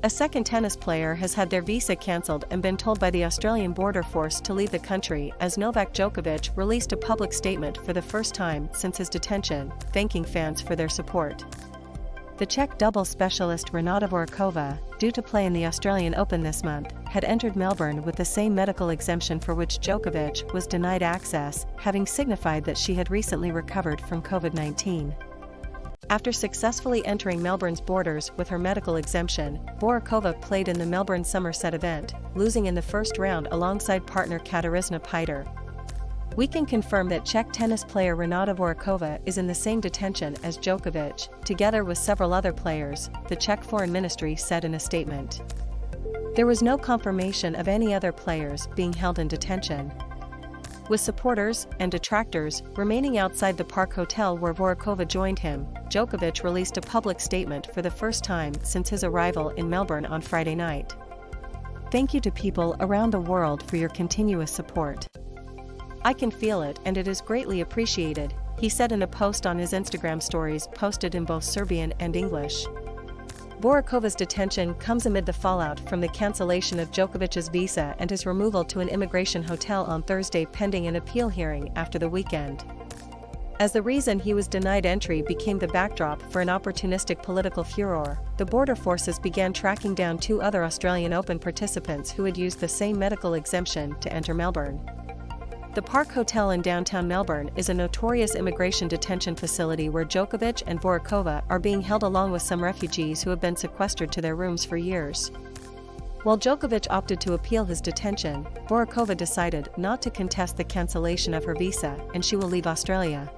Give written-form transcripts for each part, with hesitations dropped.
A second tennis player has had their visa cancelled and been told by the Australian border force to leave the country as Novak Djokovic released a public statement for the first time since his detention, thanking fans for their support. The Czech doubles specialist Renata Voracova, due to play in the Australian Open this month, had entered Melbourne with the same medical exemption for which Djokovic was denied access, having signified that she had recently recovered from COVID-19. After successfully entering Melbourne's borders with her medical exemption, Voracova played in the Melbourne Summer Set event, losing in the first round alongside partner Kateryzna Piter. We can confirm that Czech tennis player Renata Voracova is in the same detention as Djokovic, together with several other players, the Czech Foreign Ministry said in a statement. There was no confirmation of any other players being held in detention. With supporters and detractors remaining outside the Park Hotel where Voracova joined him, Djokovic released a public statement for the first time since his arrival in Melbourne on Friday night. "Thank you to people around the world for your continuous support. I can feel it and it is greatly appreciated," he said in a post on his Instagram stories posted in both Serbian and English. Vorakova's detention comes amid the fallout from the cancellation of Djokovic's visa and his removal to an immigration hotel on Thursday pending an appeal hearing after the weekend. As the reason he was denied entry became the backdrop for an opportunistic political furor, the border forces began tracking down 2 other Australian Open participants who had used the same medical exemption to enter Melbourne. The Park Hotel in downtown Melbourne is a notorious immigration detention facility where Djokovic and Voracova are being held along with some refugees who have been sequestered to their rooms for years. While Djokovic opted to appeal his detention, Voracova decided not to contest the cancellation of her visa and she will leave Australia.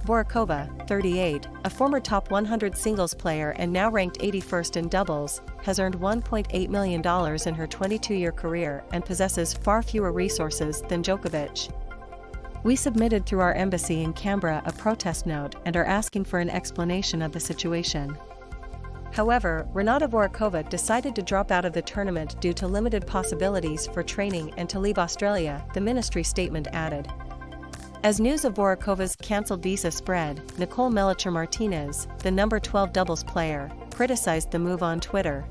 Voracova, 38, a former top 100 singles player and now ranked 81st in doubles, has earned $1.8 million in her 22-year career and possesses far fewer resources than Djokovic. "We submitted through our embassy in Canberra a protest note and are asking for an explanation of the situation." However, Renata Voracova decided to drop out of the tournament due to limited possibilities for training and to leave Australia, the ministry statement added. As news of Vorakova's cancelled visa spread, Nicole Mellicher Martinez, the number 12 doubles player, criticized the move on Twitter.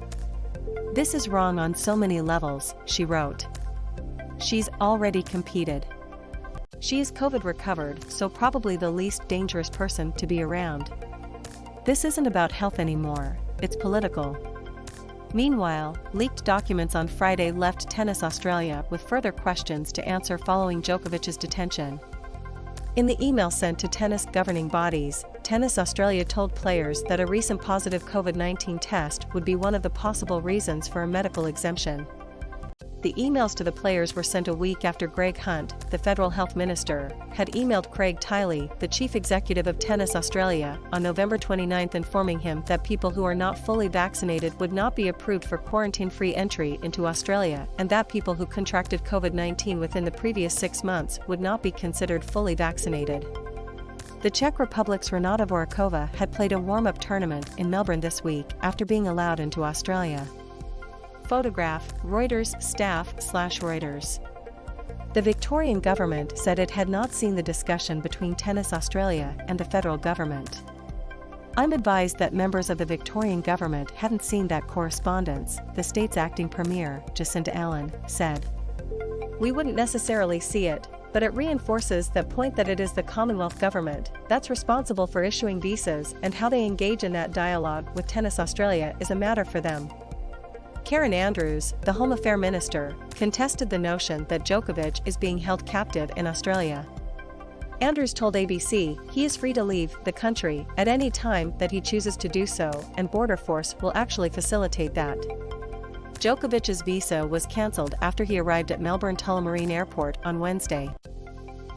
"This is wrong on so many levels," she wrote. "She's already competed. She is COVID recovered, so probably the least dangerous person to be around. This isn't about health anymore, it's political." Meanwhile, leaked documents on Friday left Tennis Australia with further questions to answer following Djokovic's detention. In the email sent to tennis governing bodies, Tennis Australia told players that a recent positive COVID-19 test would be one of the possible reasons for a medical exemption. The emails to the players were sent a week after Greg Hunt, the federal health minister, had emailed Craig Tiley, the chief executive of Tennis Australia, on November 29 informing him that people who are not fully vaccinated would not be approved for quarantine-free entry into Australia and that people who contracted COVID-19 within the previous 6 months would not be considered fully vaccinated. The Czech Republic's Renata Voracova had played a warm-up tournament in Melbourne this week after being allowed into Australia. Photograph, Reuters staff/Reuters. The Victorian government said it had not seen the discussion between Tennis Australia and the federal government. "I'm advised that members of the Victorian government hadn't seen that correspondence," the state's acting premier, Jacinta Allen, said. "We wouldn't necessarily see it, but it reinforces that point that it is the Commonwealth government that's responsible for issuing visas and how they engage in that dialogue with Tennis Australia is a matter for them." Karen Andrews, the Home Affairs Minister, contested the notion that Djokovic is being held captive in Australia. Andrews told ABC he is free to leave the country at any time that he chooses to do so, and Border Force will actually facilitate that. Djokovic's visa was cancelled after he arrived at Melbourne Tullamarine Airport on Wednesday.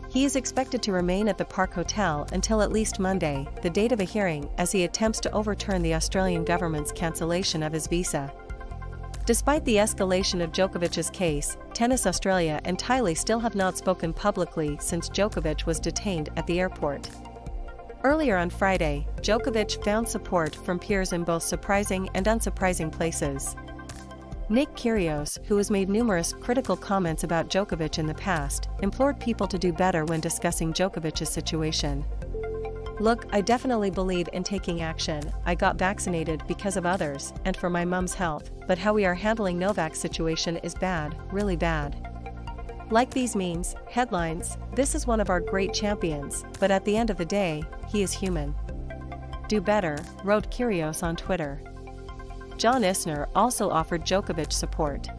He is expected to remain at the Park Hotel until at least Monday, the date of a hearing, as he attempts to overturn the Australian government's cancellation of his visa. Despite the escalation of Djokovic's case, Tennis Australia and Tiley still have not spoken publicly since Djokovic was detained at the airport. Earlier on Friday, Djokovic found support from peers in both surprising and unsurprising places. Nick Kyrgios, who has made numerous critical comments about Djokovic in the past, implored people to do better when discussing Djokovic's situation. Look, I definitely believe in taking action. I got vaccinated because of others and for my mom's health, but how we are handling Novak's situation is bad, really bad. Like these memes, headlines, this is one of our great champions, but at the end of the day, he is human. Do better, wrote Kyrgios on Twitter. John Isner also offered Djokovic support.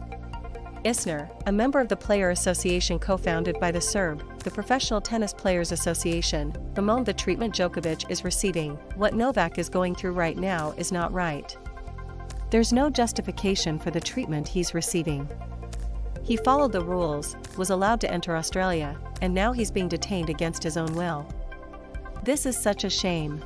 Isner, a member of the Player Association co-founded by the Serb, the Professional Tennis Players Association, bemoaned the treatment Djokovic is receiving. What Novak is going through right now is not right. There's no justification for the treatment he's receiving. He followed the rules, was allowed to enter Australia, and now he's being detained against his own will. This is such a shame.